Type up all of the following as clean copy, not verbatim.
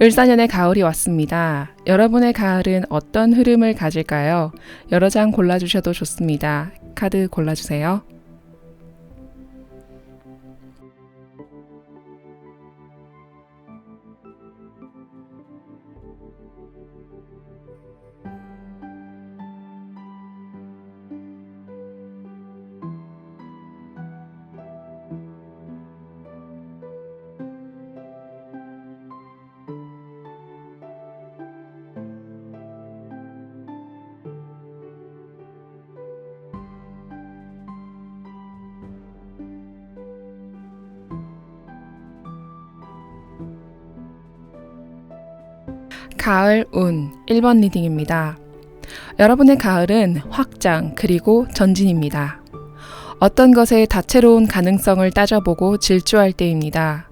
을사년의 가을이 왔습니다. 여러분의 가을은 어떤 흐름을 가질까요? 여러 장 골라주셔도 좋습니다. 카드 골라주세요. 가을 운 1번 리딩입니다. 여러분의 가을은 확장 그리고 전진입니다. 어떤 것의 다채로운 가능성을 따져보고 질주할 때입니다.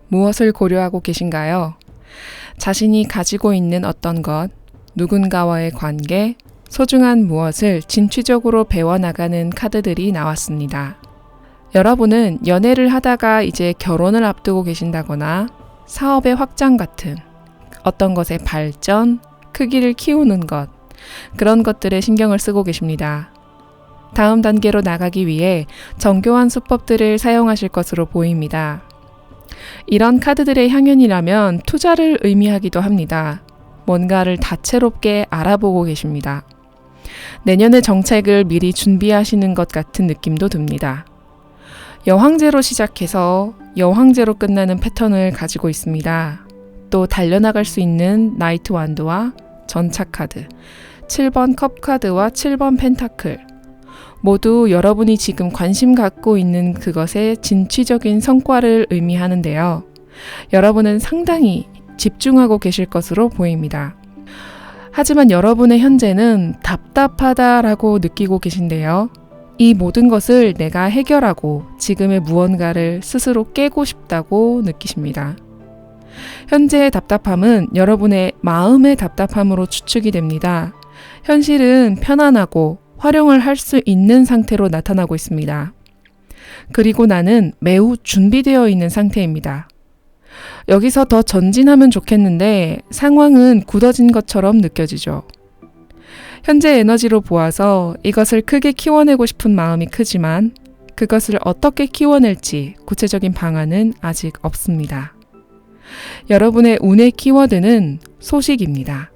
무엇을 고려하고 계신가요? 자신이 가지고 있는 어떤 것, 누군가와의 관계, 소중한 무엇을 진취적으로 배워나가는 카드들이 나왔습니다. 여러분은 연애를 하다가 이제 결혼을 앞두고 계신다거나 사업의 확장 같은 어떤 것의 발전, 크기를 키우는 것, 그런 것들에 신경을 쓰고 계십니다. 다음 단계로 나가기 위해 정교한 수법들을 사용하실 것으로 보입니다. 이런 카드들의 향연이라면 투자를 의미하기도 합니다. 뭔가를 다채롭게 알아보고 계십니다. 내년의 정책을 미리 준비하시는 것 같은 느낌도 듭니다. 여황제로 시작해서 여황제로 끝나는 패턴을 가지고 있습니다. 또 달려나갈 수 있는 나이트 완드와 전차 카드, 7번 컵 카드와 7번 펜타클, 모두 여러분이 지금 관심 갖고 있는 그것의 진취적인 성과를 의미하는데요. 여러분은 상당히 집중하고 계실 것으로 보입니다. 하지만 여러분의 현재는 답답하다라고 느끼고 계신데요. 이 모든 것을 내가 해결하고 지금의 무언가를 스스로 깨고 싶다고 느끼십니다. 현재의 답답함은 여러분의 마음의 답답함으로 추측이 됩니다. 현실은 편안하고 활용을 할 수 있는 상태로 나타나고 있습니다. 그리고 나는 매우 준비되어 있는 상태입니다. 여기서 더 전진하면 좋겠는데 상황은 굳어진 것처럼 느껴지죠. 현재 에너지로 보아서 이것을 크게 키워내고 싶은 마음이 크지만 그것을 어떻게 키워낼지 구체적인 방안은 아직 없습니다. 여러분의 운의 키워드는 소식입니다.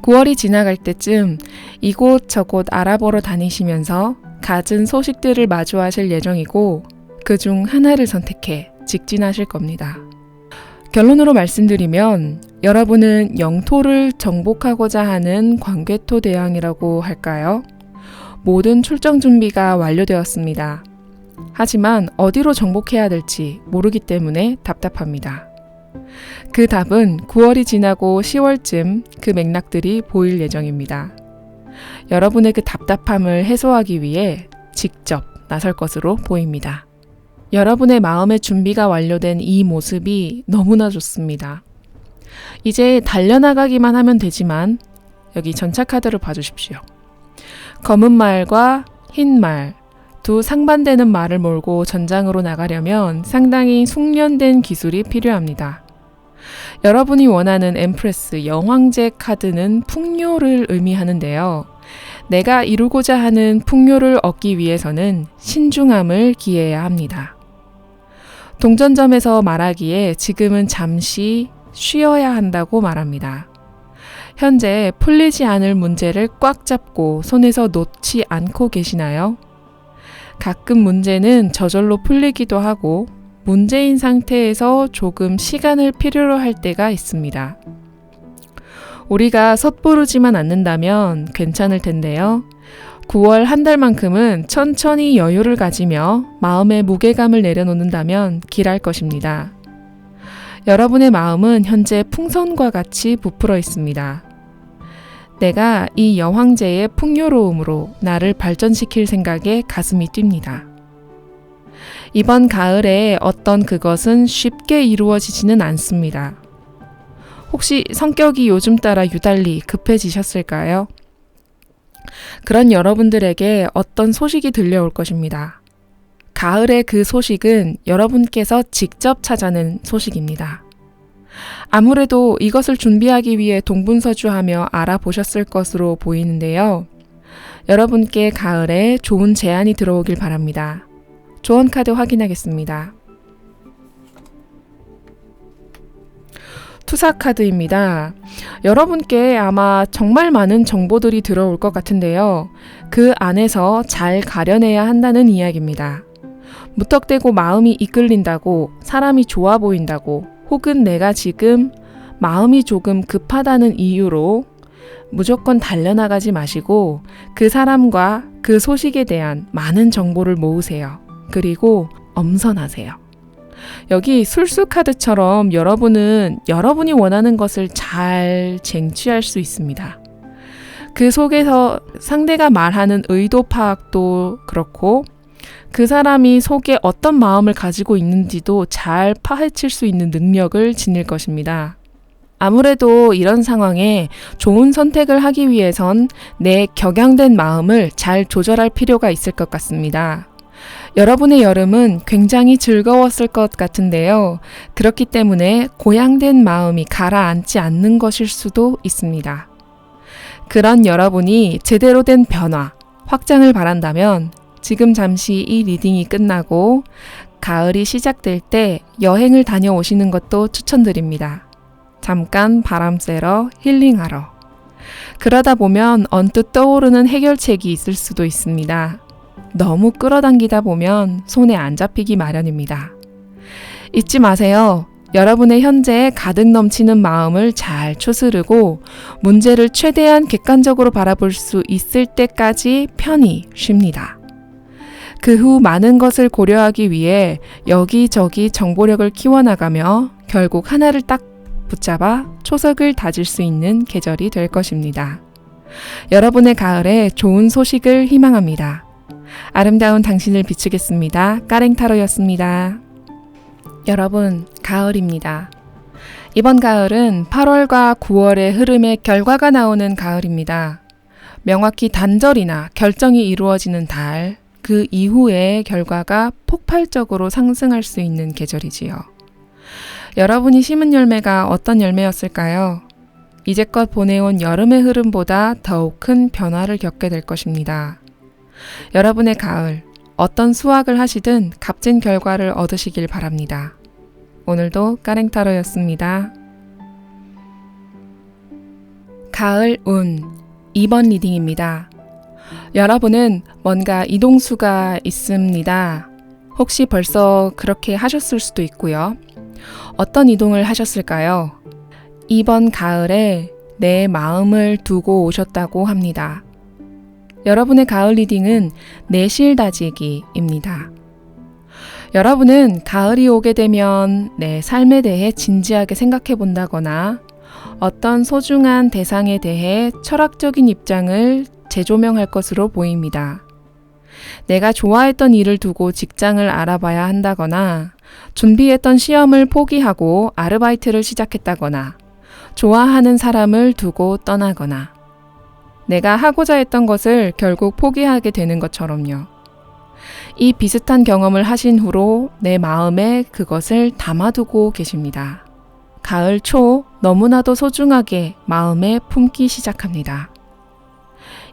9월이 지나갈 때쯤 이곳저곳 알아보러 다니시면서 갖은 소식들을 마주하실 예정이고 그중 하나를 선택해 직진하실 겁니다. 결론으로 말씀드리면 여러분은 영토를 정복하고자 하는 광개토 대왕이라고 할까요? 모든 출정 준비가 완료되었습니다. 하지만 어디로 정복해야 될지 모르기 때문에 답답합니다. 그 답은 9월이 지나고 10월쯤 그 맥락들이 보일 예정입니다. 여러분의 그 답답함을 해소하기 위해 직접 나설 것으로 보입니다. 여러분의 마음의 준비가 완료된 이 모습이 너무나 좋습니다. 이제 달려나가기만 하면 되지만 여기 전차 카드를 봐주십시오. 검은 말과 흰 말, 두 상반되는 말을 몰고 전장으로 나가려면 상당히 숙련된 기술이 필요합니다. 여러분이 원하는 엠프레스 여황제 카드는 풍요를 의미하는데요. 내가 이루고자 하는 풍요를 얻기 위해서는 신중함을 기해야 합니다. 동전점에서 말하기에 지금은 잠시 쉬어야 한다고 말합니다. 현재 풀리지 않을 문제를 꽉 잡고 손에서 놓지 않고 계시나요? 가끔 문제는 저절로 풀리기도 하고 문제인 상태에서 조금 시간을 필요로 할 때가 있습니다. 우리가 섣부르지만 않는다면 괜찮을 텐데요. 9월 한 달만큼은 천천히 여유를 가지며 마음의 무게감을 내려놓는다면 길할 것입니다. 여러분의 마음은 현재 풍선과 같이 부풀어 있습니다. 내가 이 여황제의 풍요로움으로 나를 발전시킬 생각에 가슴이 뜁니다. 이번 가을에 어떤 그것은 쉽게 이루어지지는 않습니다. 혹시 성격이 요즘 따라 유달리 급해지셨을까요? 그런 여러분들에게 어떤 소식이 들려올 것입니다. 가을의 그 소식은 여러분께서 직접 찾아낸 소식입니다. 아무래도 이것을 준비하기 위해 동분서주하며 알아보셨을 것으로 보이는데요. 여러분께 가을에 좋은 제안이 들어오길 바랍니다. 조언 카드 확인하겠습니다. 투사 카드입니다. 여러분께 아마 정말 많은 정보들이 들어올 것 같은데요. 그 안에서 잘 가려내야 한다는 이야기입니다. 무턱대고 마음이 이끌린다고, 사람이 좋아 보인다고, 혹은 내가 지금 마음이 조금 급하다는 이유로 무조건 달려나가지 마시고 그 사람과 그 소식에 대한 많은 정보를 모으세요. 그리고 엄선하세요. 여기 술수 카드처럼 여러분이 원하는 것을 잘 쟁취할 수 있습니다. 그 속에서 상대가 말하는 의도 파악도 그렇고 그 사람이 속에 어떤 마음을 가지고 있는지도 잘 파헤칠 수 있는 능력을 지닐 것입니다. 아무래도 이런 상황에 좋은 선택을 하기 위해선 내 격양된 마음을 잘 조절할 필요가 있을 것 같습니다. 여러분의 여름은 굉장히 즐거웠을 것 같은데요. 그렇기 때문에 고양된 마음이 가라앉지 않는 것일 수도 있습니다. 그런 여러분이 제대로 된 변화, 확장을 바란다면 지금 잠시 이 리딩이 끝나고 가을이 시작될 때 여행을 다녀오시는 것도 추천드립니다. 잠깐 바람 쐬러 힐링하러. 그러다 보면 언뜻 떠오르는 해결책이 있을 수도 있습니다. 너무 끌어당기다 보면 손에 안 잡히기 마련입니다. 잊지 마세요. 여러분의 현재에 가득 넘치는 마음을 잘 추스르고 문제를 최대한 객관적으로 바라볼 수 있을 때까지 편히 쉽니다. 그 후 많은 것을 고려하기 위해 여기저기 정보력을 키워나가며 결국 하나를 딱 붙잡아 초석을 다질 수 있는 계절이 될 것입니다. 여러분의 가을에 좋은 소식을 희망합니다. 아름다운 당신을 비추겠습니다. 까랭타로였습니다. 여러분, 가을입니다. 이번 가을은 8월과 9월의 흐름의 결과가 나오는 가을입니다. 명확히 단절이나 결정이 이루어지는 달, 그 이후의 결과가 폭발적으로 상승할 수 있는 계절이지요. 여러분이 심은 열매가 어떤 열매였을까요? 이제껏 보내온 여름의 흐름보다 더욱 큰 변화를 겪게 될 것입니다. 여러분의 가을, 어떤 수확을 하시든 값진 결과를 얻으시길 바랍니다. 오늘도 까랭타로였습니다. 가을 운 2번 리딩입니다. 여러분은 뭔가 이동수가 있습니다. 혹시 벌써 그렇게 하셨을 수도 있고요. 어떤 이동을 하셨을까요? 이번 가을에 내 마음을 두고 오셨다고 합니다. 여러분의 가을 리딩은 내실 다지기입니다. 여러분은 가을이 오게 되면 내 삶에 대해 진지하게 생각해 본다거나 어떤 소중한 대상에 대해 철학적인 입장을 재조명할 것으로 보입니다. 내가 좋아했던 일을 두고 직장을 알아봐야 한다거나 준비했던 시험을 포기하고 아르바이트를 시작했다거나 좋아하는 사람을 두고 떠나거나 내가 하고자 했던 것을 결국 포기하게 되는 것처럼요. 이 비슷한 경험을 하신 후로 내 마음에 그것을 담아두고 계십니다. 가을 초 너무나도 소중하게 마음에 품기 시작합니다.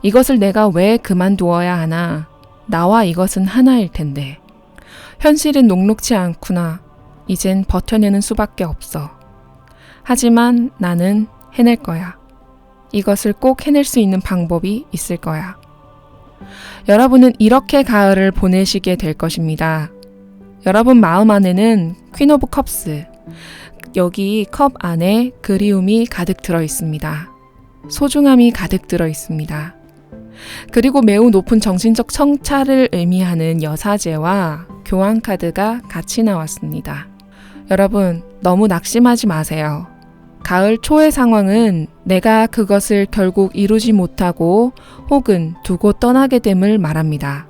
이것을 내가 왜 그만두어야 하나? 나와 이것은 하나일 텐데. 현실은 녹록지 않구나. 이젠 버텨내는 수밖에 없어. 하지만 나는 해낼 거야. 이것을 꼭 해낼 수 있는 방법이 있을 거야. 여러분은 이렇게 가을을 보내시게 될 것입니다. 여러분 마음 안에는 퀸 오브 컵스, 여기 컵 안에 그리움이 가득 들어 있습니다. 소중함이 가득 들어 있습니다. 그리고 매우 높은 정신적 성찰을 의미하는 여사제와 교환 카드가 같이 나왔습니다. 여러분, 너무 낙심하지 마세요. 가을 초의 상황은 내가 그것을 결국 이루지 못하고 혹은 두고 떠나게 됨을 말합니다.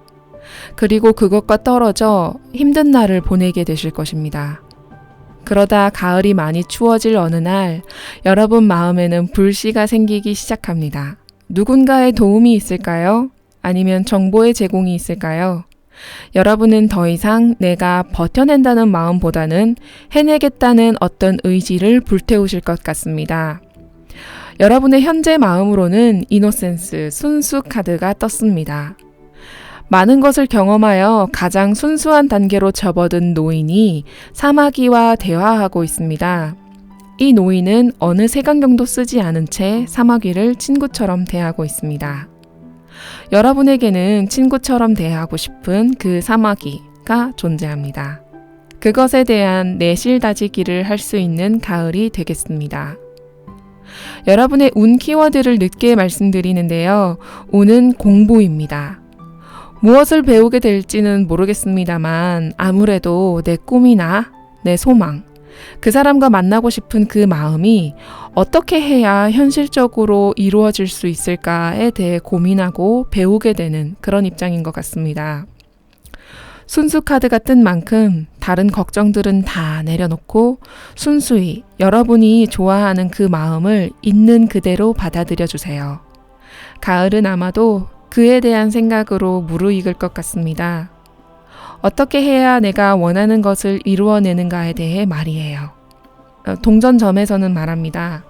그리고 그것과 떨어져 힘든 날을 보내게 되실 것입니다. 그러다 가을이 많이 추워질 어느 날 여러분 마음에는 불씨가 생기기 시작합니다. 누군가의 도움이 있을까요? 아니면 정보의 제공이 있을까요? 여러분은 더 이상 내가 버텨낸다는 마음보다는 해내겠다는 어떤 의지를 불태우실 것 같습니다. 여러분의 현재 마음으로는 이노센스, 순수 카드가 떴습니다. 많은 것을 경험하여 가장 순수한 단계로 접어든 노인이 사마귀와 대화하고 있습니다. 이 노인은 어느 색안경도 쓰지 않은 채 사마귀를 친구처럼 대하고 있습니다. 여러분에게는 친구처럼 대하고 싶은 그 사마귀가 존재합니다. 그것에 대한 내실 다지기를 할 수 있는 가을이 되겠습니다. 여러분의 운 키워드를 늦게 말씀드리는데요. 운은 공부입니다. 무엇을 배우게 될지는 모르겠습니다만 아무래도 내 꿈이나 내 소망, 그 사람과 만나고 싶은 그 마음이 어떻게 해야 현실적으로 이루어질 수 있을까에 대해 고민하고 배우게 되는 그런 입장인 것 같습니다. 순수 카드가 뜬 만큼 다른 걱정들은 다 내려놓고 순수히 여러분이 좋아하는 그 마음을 있는 그대로 받아들여 주세요. 가을은 아마도 그에 대한 생각으로 무르익을 것 같습니다. 어떻게 해야 내가 원하는 것을 이루어내는가에 대해 말이에요. 동전점에서는 말합니다.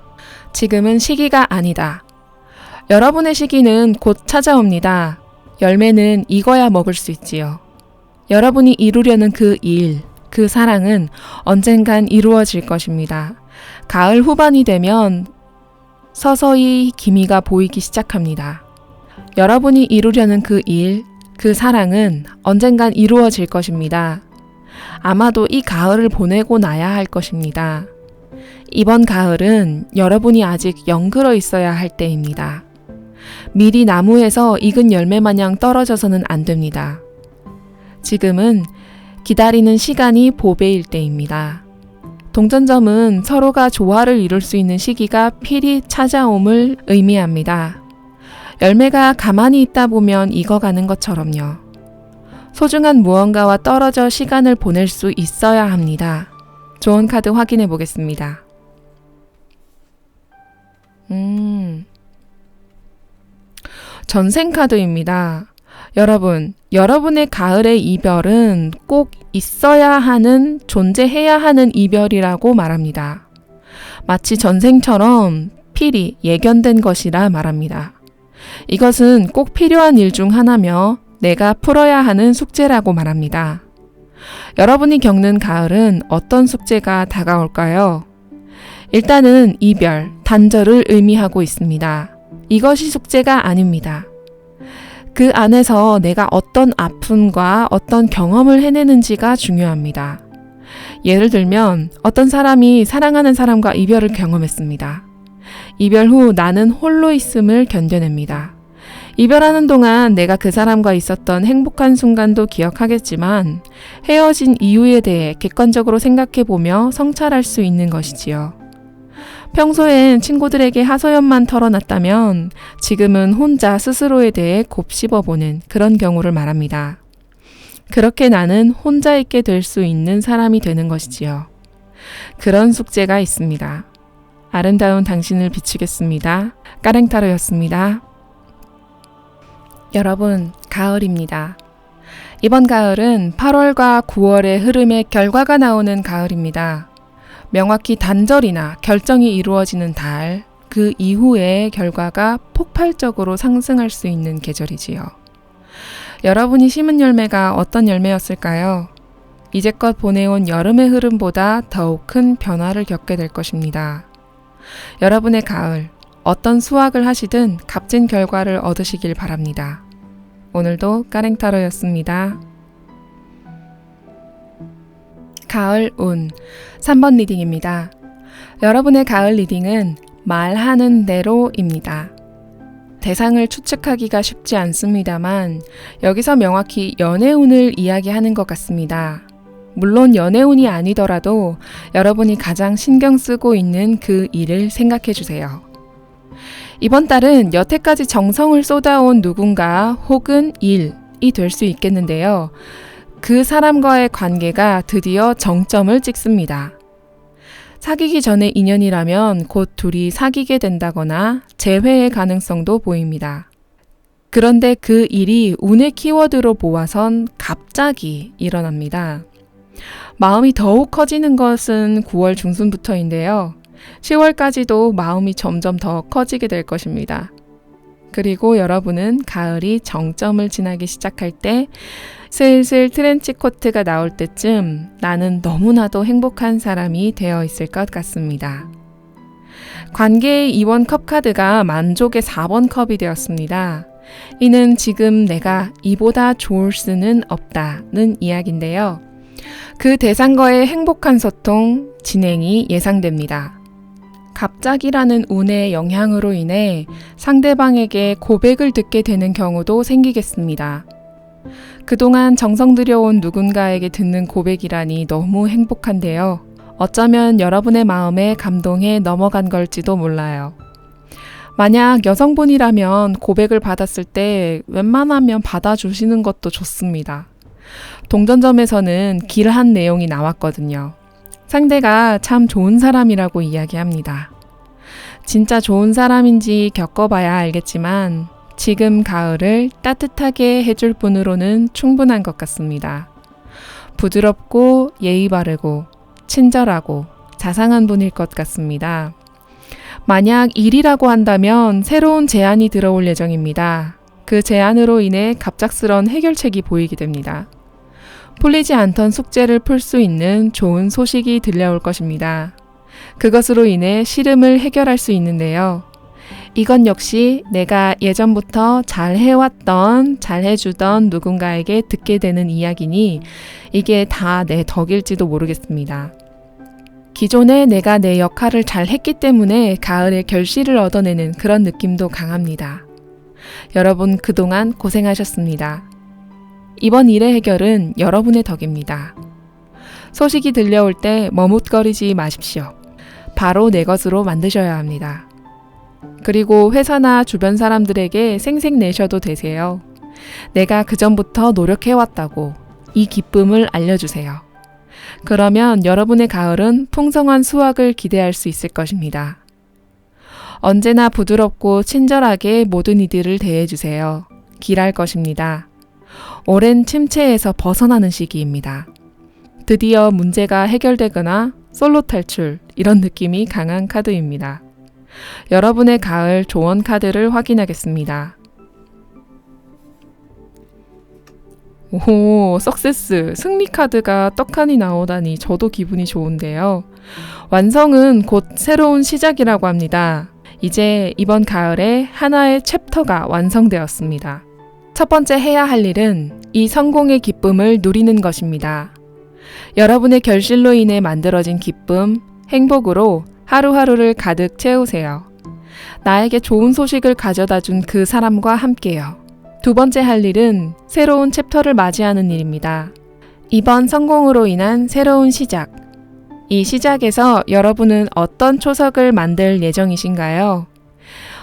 지금은 시기가 아니다. 여러분의 시기는 곧 찾아옵니다. 열매는 익어야 먹을 수 있지요. 여러분이 이루려는 그 일, 그 사랑은 언젠간 이루어질 것입니다. 가을 후반이 되면 서서히 기미가 보이기 시작합니다. 여러분이 이루려는 그 일, 그 사랑은 언젠간 이루어질 것입니다. 아마도 이 가을을 보내고 나야 할 것입니다. 이번 가을은 여러분이 아직 영글어 있어야 할 때입니다. 미리 나무에서 익은 열매 마냥 떨어져서는 안 됩니다. 지금은 기다리는 시간이 보배일 때입니다. 동전점은 서로가 조화를 이룰 수 있는 시기가 필히 찾아옴을 의미합니다. 열매가 가만히 있다 보면 익어가는 것처럼요. 소중한 무언가와 떨어져 시간을 보낼 수 있어야 합니다. 좋은 카드 확인해 보겠습니다. 전생 카드입니다. 여러분, 여러분의 가을의 이별은 꼭 있어야 하는, 존재해야 하는 이별이라고 말합니다. 마치 전생처럼 필히 예견된 것이라 말합니다. 이것은 꼭 필요한 일 중 하나며 내가 풀어야 하는 숙제라고 말합니다. 여러분이 겪는 가을은 어떤 숙제가 다가올까요? 일단은 이별, 단절을 의미하고 있습니다. 이것이 숙제가 아닙니다. 그 안에서 내가 어떤 아픔과 어떤 경험을 해내는지가 중요합니다. 예를 들면 어떤 사람이 사랑하는 사람과 이별을 경험했습니다. 이별 후 나는 홀로 있음을 견뎌냅니다. 이별하는 동안 내가 그 사람과 있었던 행복한 순간도 기억하겠지만 헤어진 이유에 대해 객관적으로 생각해보며 성찰할 수 있는 것이지요. 평소엔 친구들에게 하소연만 털어놨다면 지금은 혼자 스스로에 대해 곱씹어보는 그런 경우를 말합니다. 그렇게 나는 혼자 있게 될 수 있는 사람이 되는 것이지요. 그런 숙제가 있습니다. 아름다운 당신을 비추겠습니다. 까랭타로였습니다. 여러분, 가을입니다. 이번 가을은 8월과 9월의 흐름의 결과가 나오는 가을입니다. 명확히 단절이나 결정이 이루어지는 달, 그 이후의 결과가 폭발적으로 상승할 수 있는 계절이지요. 여러분이 심은 열매가 어떤 열매였을까요? 이제껏 보내온 여름의 흐름보다 더욱 큰 변화를 겪게 될 것입니다. 여러분의 가을, 어떤 수확을 하시든 값진 결과를 얻으시길 바랍니다. 오늘도 까랭타로였습니다. 가을 운 3번 리딩입니다. 여러분의 가을 리딩은 말하는 대로입니다. 대상을 추측하기가 쉽지 않습니다만 여기서 명확히 연애운을 이야기하는 것 같습니다. 물론 연애운이 아니더라도 여러분이 가장 신경 쓰고 있는 그 일을 생각해 주세요. 이번 달은 여태까지 정성을 쏟아온 누군가 혹은 일이 될 수 있겠는데요. 그 사람과의 관계가 드디어 정점을 찍습니다. 사귀기 전의 인연이라면 곧 둘이 사귀게 된다거나 재회의 가능성도 보입니다. 그런데 그 일이 운의 키워드로 모아선 갑자기 일어납니다. 마음이 더욱 커지는 것은 9월 중순부터인데요. 10월까지도 마음이 점점 더 커지게 될 것입니다. 그리고 여러분은 가을이 정점을 지나기 시작할 때 슬슬 트렌치 코트가 나올 때쯤 나는 너무나도 행복한 사람이 되어 있을 것 같습니다. 관계의 2번 컵 카드가 만족의 4번 컵이 되었습니다. 이는 지금 내가 이보다 좋을 수는 없다는 이야기인데요. 그 대상과의 행복한 소통, 진행이 예상됩니다. 갑작이라는 운의 영향으로 인해 상대방에게 고백을 듣게 되는 경우도 생기겠습니다. 그동안 정성 들여온 누군가에게 듣는 고백이라니 너무 행복한데요. 어쩌면 여러분의 마음에 감동에 넘어간 걸지도 몰라요. 만약 여성분이라면 고백을 받았을 때 웬만하면 받아주시는 것도 좋습니다. 동전점에서는 길한 내용이 나왔거든요. 상대가 참 좋은 사람이라고 이야기합니다. 진짜 좋은 사람인지 겪어봐야 알겠지만 지금 가을을 따뜻하게 해줄 분으로는 충분한 것 같습니다. 부드럽고 예의 바르고 친절하고 자상한 분일 것 같습니다. 만약 일이라고 한다면 새로운 제안이 들어올 예정입니다. 그 제안으로 인해 갑작스런 해결책이 보이게 됩니다. 풀리지 않던 숙제를 풀 수 있는 좋은 소식이 들려올 것입니다. 그것으로 인해 시름을 해결할 수 있는데요. 이건 역시 내가 예전부터 잘 해왔던, 잘 해주던 누군가에게 듣게 되는 이야기니 이게 다 내 덕일지도 모르겠습니다. 기존에 내가 내 역할을 잘 했기 때문에 가을에 결실을 얻어내는 그런 느낌도 강합니다. 여러분 그동안 고생하셨습니다. 이번 일의 해결은 여러분의 덕입니다. 소식이 들려올 때 머뭇거리지 마십시오. 바로 내 것으로 만드셔야 합니다. 그리고 회사나 주변 사람들에게 생색내셔도 되세요. 내가 그전부터 노력해왔다고 이 기쁨을 알려주세요. 그러면 여러분의 가을은 풍성한 수확을 기대할 수 있을 것입니다. 언제나 부드럽고 친절하게 모든 이들을 대해주세요. 길할 것입니다. 오랜 침체에서 벗어나는 시기입니다. 드디어 문제가 해결되거나 솔로 탈출, 이런 느낌이 강한 카드입니다. 여러분의 가을 조언 카드를 확인하겠습니다. 오, 석세스, 승리 카드가 떡하니 나오다니 저도 기분이 좋은데요. 완성은 곧 새로운 시작이라고 합니다. 이제 이번 가을에 하나의 챕터가 완성되었습니다. 첫 번째 해야 할 일은 이 성공의 기쁨을 누리는 것입니다. 여러분의 결실로 인해 만들어진 기쁨, 행복으로 하루하루를 가득 채우세요. 나에게 좋은 소식을 가져다 준 그 사람과 함께요. 두 번째 할 일은 새로운 챕터를 맞이하는 일입니다. 이번 성공으로 인한 새로운 시작. 이 시작에서 여러분은 어떤 초석을 만들 예정이신가요?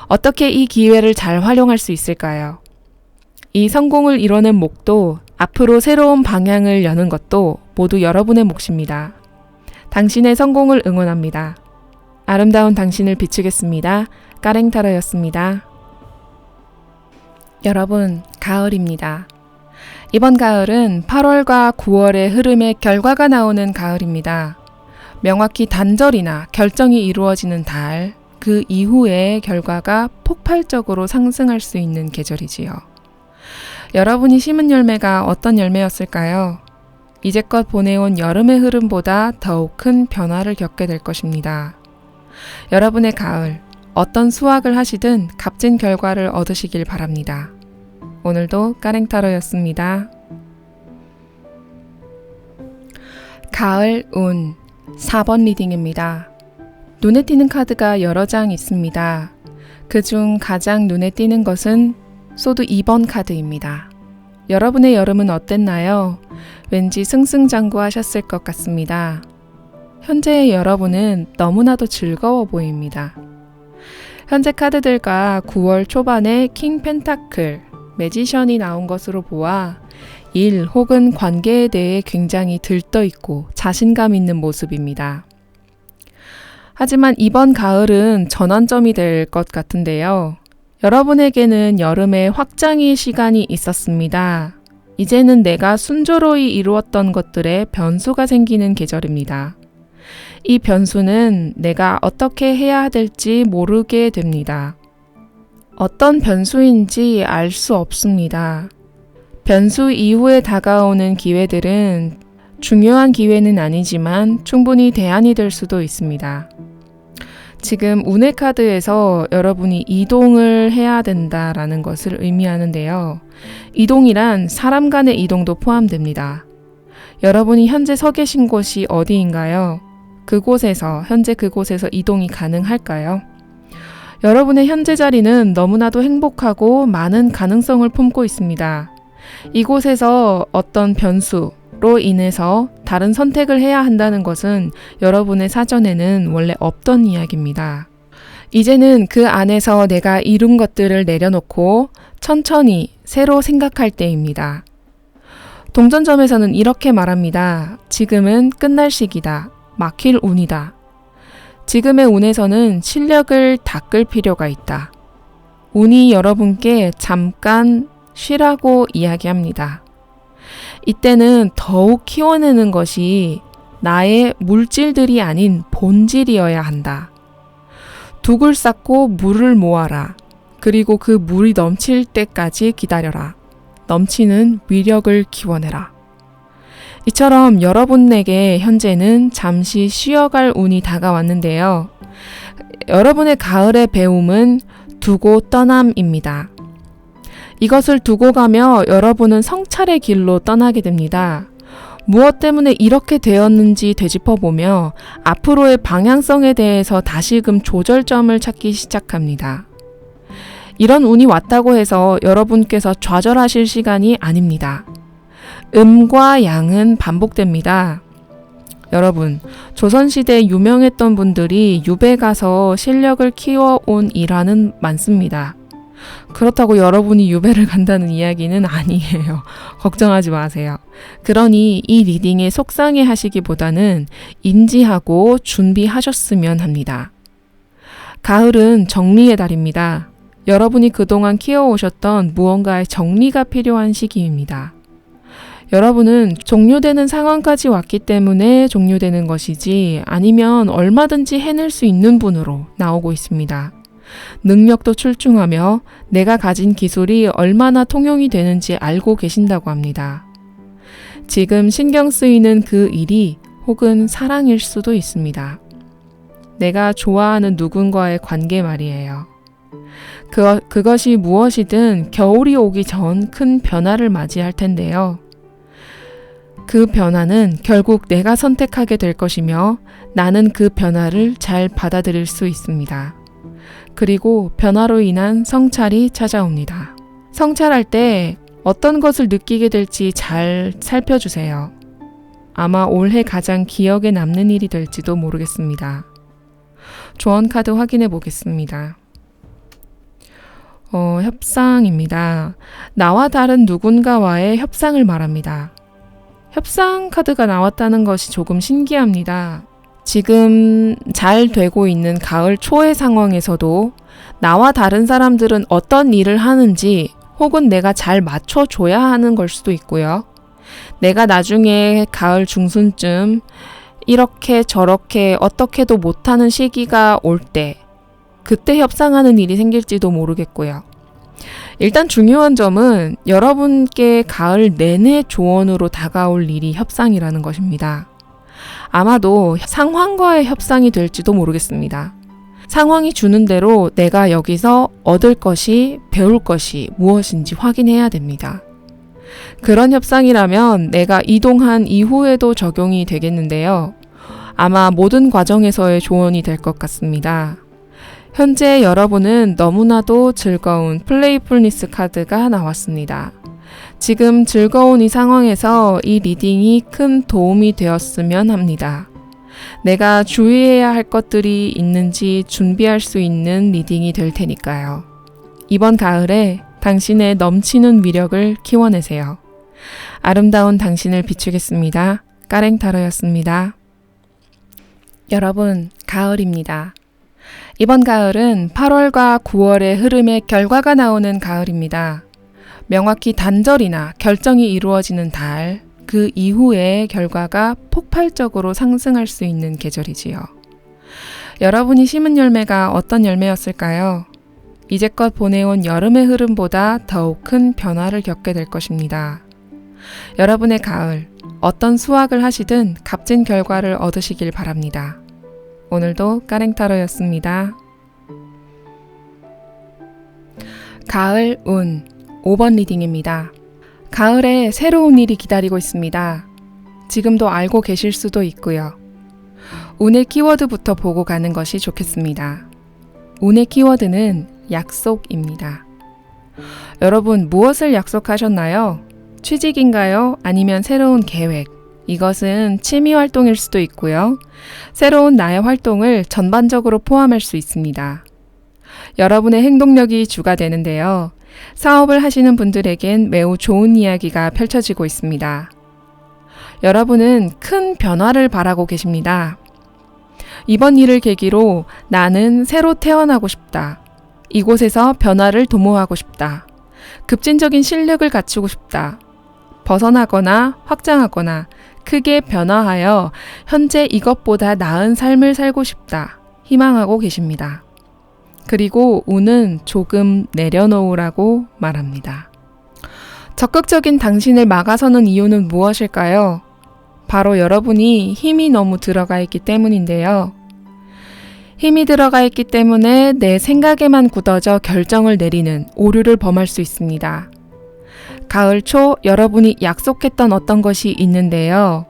어떻게 이 기회를 잘 활용할 수 있을까요? 이 성공을 이뤄낸 목도 앞으로 새로운 방향을 여는 것도 모두 여러분의 몫입니다. 당신의 성공을 응원합니다. 아름다운 당신을 비추겠습니다. 까랭타로였습니다. 여러분, 가을입니다. 이번 가을은 8월과 9월의 흐름의 결과가 나오는 가을입니다. 명확히 단절이나 결정이 이루어지는 달, 그 이후의 결과가 폭발적으로 상승할 수 있는 계절이지요. 여러분이 심은 열매가 어떤 열매였을까요? 이제껏 보내온 여름의 흐름보다 더욱 큰 변화를 겪게 될 것입니다. 여러분의 가을, 어떤 수확을 하시든 값진 결과를 얻으시길 바랍니다. 오늘도 까랭타로였습니다. 가을 운 4번 리딩입니다. 눈에 띄는 카드가 여러 장 있습니다. 그중 가장 눈에 띄는 것은 소드 2번 카드입니다. 여러분의 여름은 어땠나요? 왠지 승승장구하셨을 것 같습니다. 현재의 여러분은 너무나도 즐거워 보입니다. 현재 카드들과 9월 초반에 킹 펜타클, 매지션이 나온 것으로 보아 일 혹은 관계에 대해 굉장히 들떠있고 자신감 있는 모습입니다. 하지만 이번 가을은 전환점이 될 것 같은데요. 여러분에게는 여름에 확장의 시간이 있었습니다. 이제는 내가 순조로이 이루었던 것들에 변수가 생기는 계절입니다. 이 변수는 내가 어떻게 해야 될지 모르게 됩니다. 어떤 변수인지 알 수 없습니다. 변수 이후에 다가오는 기회들은 중요한 기회는 아니지만 충분히 대안이 될 수도 있습니다. 지금 운의 카드에서 여러분이 이동을 해야 된다라는 것을 의미하는데요. 이동이란 사람 간의 이동도 포함됩니다. 여러분이 현재 서 계신 곳이 어디인가요? 현재 그곳에서 이동이 가능할까요? 여러분의 현재 자리는 너무나도 행복하고 많은 가능성을 품고 있습니다. 이곳에서 어떤 변수로 인해서 다른 선택을 해야 한다는 것은 여러분의 사전에는 원래 없던 이야기입니다. 이제는 그 안에서 내가 이룬 것들을 내려놓고 천천히 새로 생각할 때입니다. 동전점에서는 이렇게 말합니다. 지금은 끝날 시기다. 막힐 운이다. 지금의 운에서는 실력을 닦을 필요가 있다. 운이 여러분께 잠깐 쉬라고 이야기합니다. 이때는 더욱 키워내는 것이 나의 물질들이 아닌 본질이어야 한다. 둑을 쌓고 물을 모아라. 그리고 그 물이 넘칠 때까지 기다려라. 넘치는 위력을 키워내라. 이처럼 여러분에게 현재는 잠시 쉬어갈 운이 다가왔는데요. 여러분의 가을의 배움은 두고 떠남입니다. 이것을 두고 가며 여러분은 성찰의 길로 떠나게 됩니다. 무엇 때문에 이렇게 되었는지 되짚어보며 앞으로의 방향성에 대해서 다시금 조절점을 찾기 시작합니다. 이런 운이 왔다고 해서 여러분께서 좌절하실 시간이 아닙니다. 음과 양은 반복됩니다. 여러분, 조선시대에 유명했던 분들이 유배 가서 실력을 키워온 일화는 많습니다. 그렇다고 여러분이 유배를 간다는 이야기는 아니에요. 걱정하지 마세요. 그러니 이 리딩에 속상해 하시기보다는 인지하고 준비하셨으면 합니다. 가을은 정리의 달입니다. 여러분이 그동안 키워오셨던 무언가의 정리가 필요한 시기입니다. 여러분은 종료되는 상황까지 왔기 때문에 종료되는 것이지 아니면 얼마든지 해낼 수 있는 분으로 나오고 있습니다. 능력도 출중하며 내가 가진 기술이 얼마나 통용이 되는지 알고 계신다고 합니다. 지금 신경 쓰이는 그 일이 혹은 사랑일 수도 있습니다. 내가 좋아하는 누군가의 관계 말이에요. 그것이 무엇이든 겨울이 오기 전 큰 변화를 맞이할 텐데요. 그 변화는 결국 내가 선택하게 될 것이며 나는 그 변화를 잘 받아들일 수 있습니다. 그리고 변화로 인한 성찰이 찾아옵니다. 성찰할 때 어떤 것을 느끼게 될지 잘 살펴주세요. 아마 올해 가장 기억에 남는 일이 될지도 모르겠습니다. 조언 카드 확인해 보겠습니다. 협상입니다. 나와 다른 누군가와의 협상을 말합니다. 협상 카드가 나왔다는 것이 조금 신기합니다. 지금 잘 되고 있는 가을 초의 상황에서도 나와 다른 사람들은 어떤 일을 하는지 혹은 내가 잘 맞춰줘야 하는 걸 수도 있고요. 내가 나중에 가을 중순쯤 이렇게 저렇게 어떻게도 못하는 시기가 올 때 그때 협상하는 일이 생길지도 모르겠고요. 일단 중요한 점은 여러분께 가을 내내 조언으로 다가올 일이 협상이라는 것입니다. 아마도 상황과의 협상이 될지도 모르겠습니다. 상황이 주는 대로 내가 여기서 얻을 것이, 배울 것이 무엇인지 확인해야 됩니다. 그런 협상이라면 내가 이동한 이후에도 적용이 되겠는데요. 아마 모든 과정에서의 조언이 될 것 같습니다. 현재 여러분은 너무나도 즐거운 플레이풀니스 카드가 나왔습니다. 지금 즐거운 이 상황에서 이 리딩이 큰 도움이 되었으면 합니다. 내가 주의해야 할 것들이 있는지 준비할 수 있는 리딩이 될 테니까요. 이번 가을에 당신의 넘치는 위력을 키워내세요. 아름다운 당신을 비추겠습니다. 까랭타로였습니다. 여러분, 가을입니다. 이번 가을은 8월과 9월의 흐름의 결과가 나오는 가을입니다. 명확히 단절이나 결정이 이루어지는 달, 그 이후의 결과가 폭발적으로 상승할 수 있는 계절이지요. 여러분이 심은 열매가 어떤 열매였을까요? 이제껏 보내온 여름의 흐름보다 더욱 큰 변화를 겪게 될 것입니다. 여러분의 가을, 어떤 수확을 하시든 값진 결과를 얻으시길 바랍니다. 오늘도 까랭타로였습니다. 가을 운 5번 리딩입니다. 가을에 새로운 일이 기다리고 있습니다. 지금도 알고 계실 수도 있고요. 운의 키워드부터 보고 가는 것이 좋겠습니다. 운의 키워드는 약속입니다. 여러분, 무엇을 약속하셨나요? 취직인가요? 아니면 새로운 계획? 이것은 취미 활동일 수도 있고요. 새로운 나의 활동을 전반적으로 포함할 수 있습니다. 여러분의 행동력이 주가 되는데요. 사업을 하시는 분들에겐 매우 좋은 이야기가 펼쳐지고 있습니다. 여러분은 큰 변화를 바라고 계십니다. 이번 일을 계기로 나는 새로 태어나고 싶다. 이곳에서 변화를 도모하고 싶다. 급진적인 실력을 갖추고 싶다. 벗어나거나 확장하거나 크게 변화하여 현재 이것보다 나은 삶을 살고 싶다. 희망하고 계십니다. 그리고 운은 조금 내려놓으라고 말합니다. 적극적인 당신을 막아서는 이유는 무엇일까요? 바로 여러분이 힘이 너무 들어가 있기 때문인데요. 힘이 들어가 있기 때문에 내 생각에만 굳어져 결정을 내리는 오류를 범할 수 있습니다. 가을 초 여러분이 약속했던 어떤 것이 있는데요.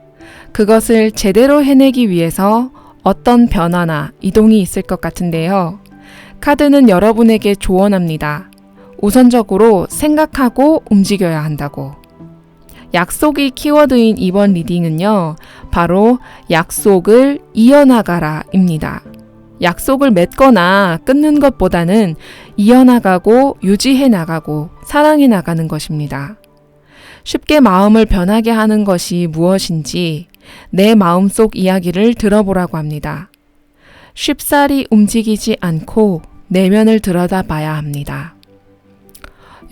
그것을 제대로 해내기 위해서 어떤 변화나 이동이 있을 것 같은데요. 카드는 여러분에게 조언합니다. 우선적으로 생각하고 움직여야 한다고. 약속이 키워드인 이번 리딩은요, 바로 약속을 이어나가라 입니다. 약속을 맺거나 끊는 것보다는 이어나가고 유지해 나가고 사랑해 나가는 것입니다. 쉽게 마음을 변하게 하는 것이 무엇인지 내 마음속 이야기를 들어보라고 합니다. 쉽사리 움직이지 않고 내면을 들여다봐야 합니다.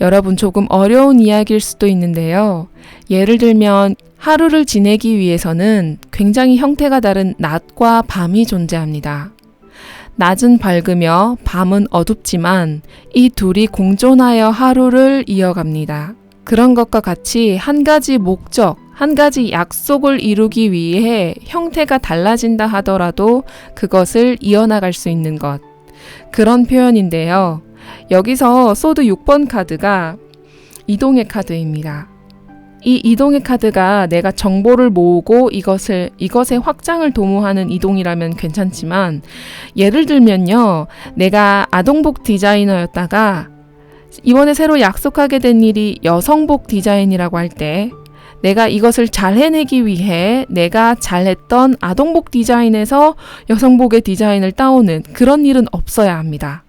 여러분, 조금 어려운 이야기일 수도 있는데요. 예를 들면 하루를 지내기 위해서는 굉장히 형태가 다른 낮과 밤이 존재합니다. 낮은 밝으며 밤은 어둡지만 이 둘이 공존하여 하루를 이어갑니다. 그런 것과 같이 한 가지 목적, 한 가지 약속을 이루기 위해 형태가 달라진다 하더라도 그것을 이어나갈 수 있는 것. 그런 표현인데요. 여기서 소드 6번 카드가 이동의 카드입니다. 이 이동의 카드가 내가 정보를 모으고 이것의 확장을 도모하는 이동이라면 괜찮지만, 예를 들면요, 내가 아동복 디자이너였다가 이번에 새로 약속하게 된 일이 여성복 디자인이라고 할 때 내가 이것을 잘 해내기 위해 내가 잘했던 아동복 디자인에서 여성복의 디자인을 따오는 그런 일은 없어야 합니다.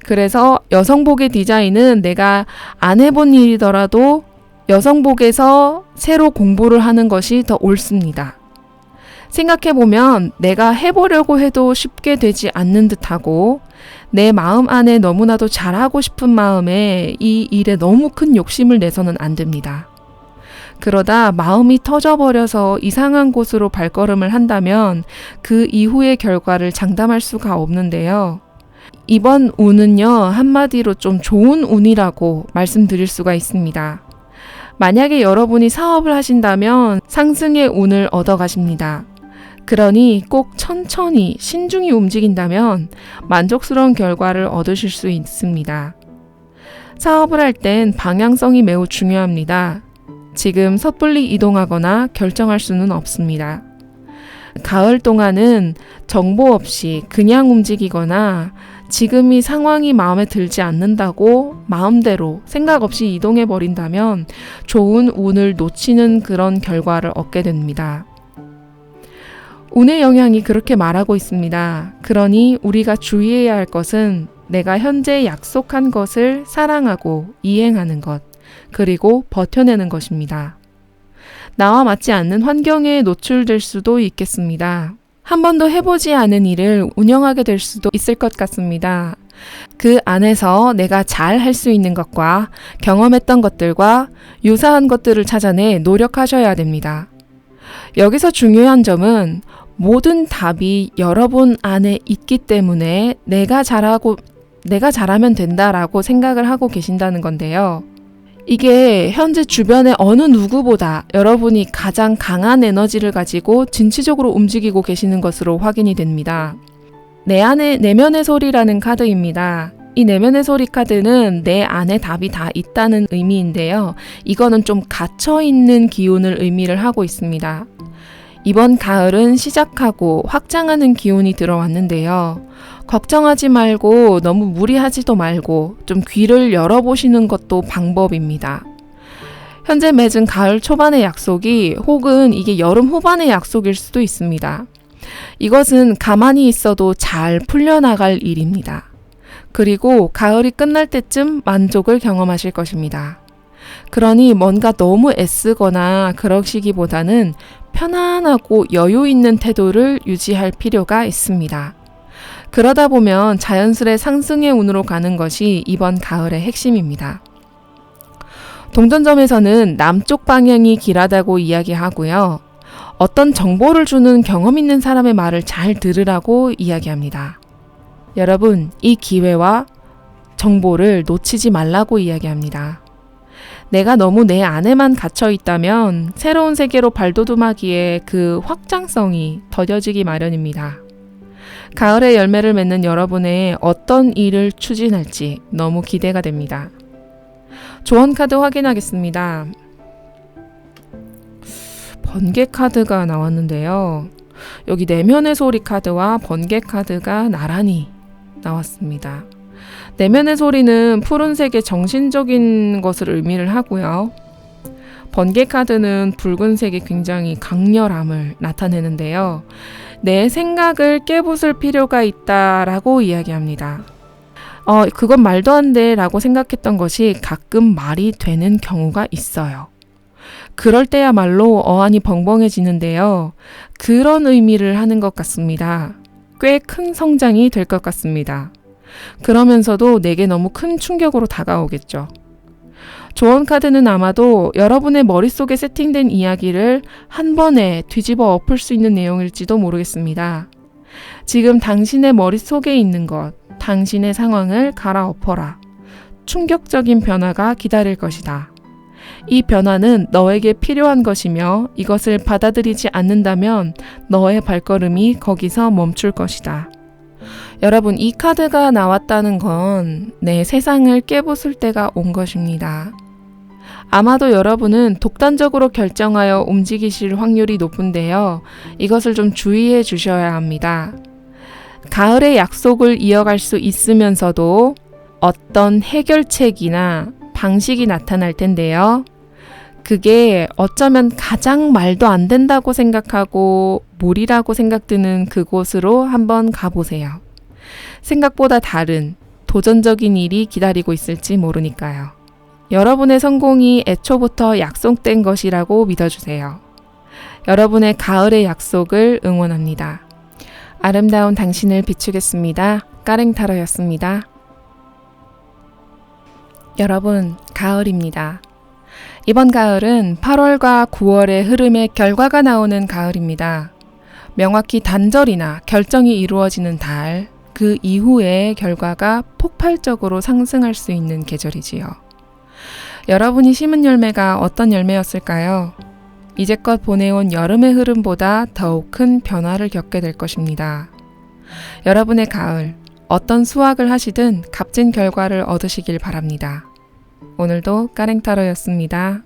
그래서 여성복의 디자인은 내가 안 해본 일이더라도 여성복에서 새로 공부를 하는 것이 더 옳습니다. 생각해보면 내가 해보려고 해도 쉽게 되지 않는 듯하고 내 마음 안에 너무나도 잘하고 싶은 마음에 이 일에 너무 큰 욕심을 내서는 안 됩니다. 그러다 마음이 터져버려서 이상한 곳으로 발걸음을 한다면 그 이후의 결과를 장담할 수가 없는데요. 이번 운은요, 한마디로 좀 좋은 운이라고 말씀드릴 수가 있습니다. 만약에 여러분이 사업을 하신다면 상승의 운을 얻어가십니다. 그러니 꼭 천천히 신중히 움직인다면 만족스러운 결과를 얻으실 수 있습니다. 사업을 할 땐 방향성이 매우 중요합니다. 지금 섣불리 이동하거나 결정할 수는 없습니다. 가을 동안은 정보 없이 그냥 움직이거나 지금 이 상황이 마음에 들지 않는다고 마음대로 생각 없이 이동해 버린다면 좋은 운을 놓치는 그런 결과를 얻게 됩니다. 운의 영향이 그렇게 말하고 있습니다. 그러니 우리가 주의해야 할 것은 내가 현재 약속한 것을 사랑하고 이행하는 것, 그리고 버텨내는 것입니다. 나와 맞지 않는 환경에 노출될 수도 있겠습니다. 한 번도 해보지 않은 일을 운영하게 될 수도 있을 것 같습니다. 그 안에서 내가 잘 할 수 있는 것과 경험했던 것들과 유사한 것들을 찾아내 노력하셔야 됩니다. 여기서 중요한 점은 모든 답이 여러분 안에 있기 때문에 내가 잘하면 된다라고 생각을 하고 계신다는 건데요. 이게 현재 주변의 어느 누구보다 여러분이 가장 강한 에너지를 가지고 진취적으로 움직이고 계시는 것으로 확인이 됩니다. 내 안에 내면의 소리라는 카드입니다. 이 내면의 소리 카드는 내 안에 답이 다 있다는 의미인데요. 이거는 좀 갇혀있는 기운을 의미를 하고 있습니다. 이번 가을은 시작하고 확장하는 기운이 들어왔는데요. 걱정하지 말고 너무 무리하지도 말고 좀 귀를 열어보시는 것도 방법입니다. 현재 맺은 가을 초반의 약속이 혹은 이게 여름 후반의 약속일 수도 있습니다. 이것은 가만히 있어도 잘 풀려나갈 일입니다. 그리고 가을이 끝날 때쯤 만족을 경험하실 것입니다. 그러니 뭔가 너무 애쓰거나 그러시기보다는 편안하고 여유 있는 태도를 유지할 필요가 있습니다. 그러다 보면 자연스레 상승의 운으로 가는 것이 이번 가을의 핵심입니다. 동전점에서는 남쪽 방향이 길하다고 이야기하고요. 어떤 정보를 주는 경험 있는 사람의 말을 잘 들으라고 이야기합니다. 여러분, 이 기회와 정보를 놓치지 말라고 이야기합니다. 내가 너무 내 안에만 갇혀 있다면 새로운 세계로 발돋움하기에 그 확장성이 더뎌지기 마련입니다. 가을에 열매를 맺는 여러분의 어떤 일을 추진할지 너무 기대가 됩니다. 조언 카드 확인하겠습니다. 번개 카드가 나왔는데요. 여기 내면의 소리 카드와 번개 카드가 나란히 나왔습니다. 내면의 소리는 푸른색의 정신적인 것을 의미를 하고요. 번개 카드는 붉은색의 굉장히 강렬함을 나타내는데요. 내 생각을 깨부술 필요가 있다라고 이야기합니다. 그건 말도 안 돼 라고 생각했던 것이 가끔 말이 되는 경우가 있어요. 그럴 때야말로 어안이 벙벙해지는데요. 그런 의미를 하는 것 같습니다. 꽤 큰 성장이 될 것 같습니다. 그러면서도 내게 너무 큰 충격으로 다가오겠죠. 조언 카드는 아마도 여러분의 머릿속에 세팅된 이야기를 한 번에 뒤집어 엎을 수 있는 내용일지도 모르겠습니다. 지금 당신의 머릿속에 있는 것, 당신의 상황을 갈아엎어라. 충격적인 변화가 기다릴 것이다. 이 변화는 너에게 필요한 것이며 이것을 받아들이지 않는다면 너의 발걸음이 거기서 멈출 것이다. 여러분, 이 카드가 나왔다는 건 내 세상을 깨부술 때가 온 것입니다. 아마도 여러분은 독단적으로 결정하여 움직이실 확률이 높은데요. 이것을 좀 주의해 주셔야 합니다. 가을의 약속을 이어갈 수 있으면서도 어떤 해결책이나 방식이 나타날 텐데요. 그게 어쩌면 가장 말도 안 된다고 생각하고 무리라고 생각드는 그곳으로 한번 가보세요. 생각보다 다른 도전적인 일이 기다리고 있을지 모르니까요. 여러분의 성공이 애초부터 약속된 것이라고 믿어주세요. 여러분의 가을의 약속을 응원합니다. 아름다운 당신을 비추겠습니다. 까랭타로였습니다. 여러분, 가을입니다. 이번 가을은 8월과 9월의 흐름의 결과가 나오는 가을입니다. 명확히 단절이나 결정이 이루어지는 달, 그 이후의 결과가 폭발적으로 상승할 수 있는 계절이지요. 여러분이 심은 열매가 어떤 열매였을까요? 이제껏 보내온 여름의 흐름보다 더욱 큰 변화를 겪게 될 것입니다. 여러분의 가을, 어떤 수확을 하시든 값진 결과를 얻으시길 바랍니다. 오늘도 까랭타로였습니다.